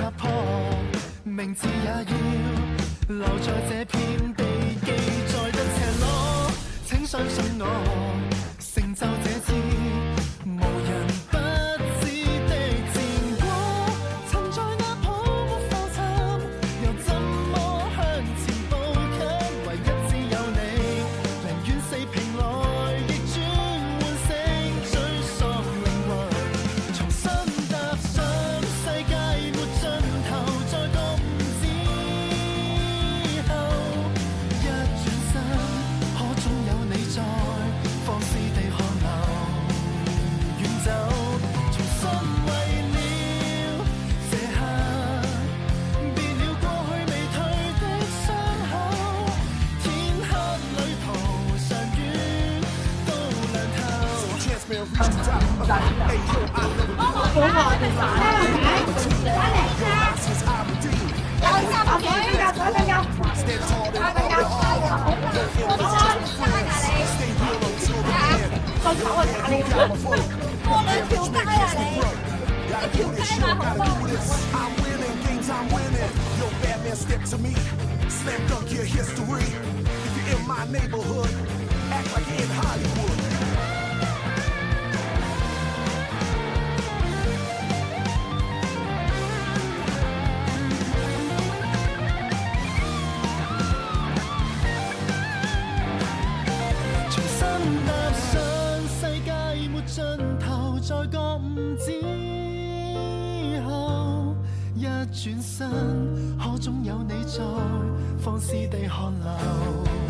踏破，名字也要留在這片地，記載得赤裸。請相信我，成就這次無人不知的戰果。曾在那泡沫浮沉，又怎麼向前步給？唯一只有你，寧願四平來，亦轉換成沮喪靈魂。重新踏上世界沒盡頭，再覺悟之後，一轉身，可總有你在，放肆地看流遠走。重新為了這刻，別了過去未退的傷口。天黑旅途上雨都亮透。I'm winning, game time winning. Yo, Batman, step to me. Slam dunk your history. If you're in my neighborhood, act like you're in Hollywood. 重新踏上世界沒盡頭，在覺悟之後，一轉身，可總有你在，放肆地看流。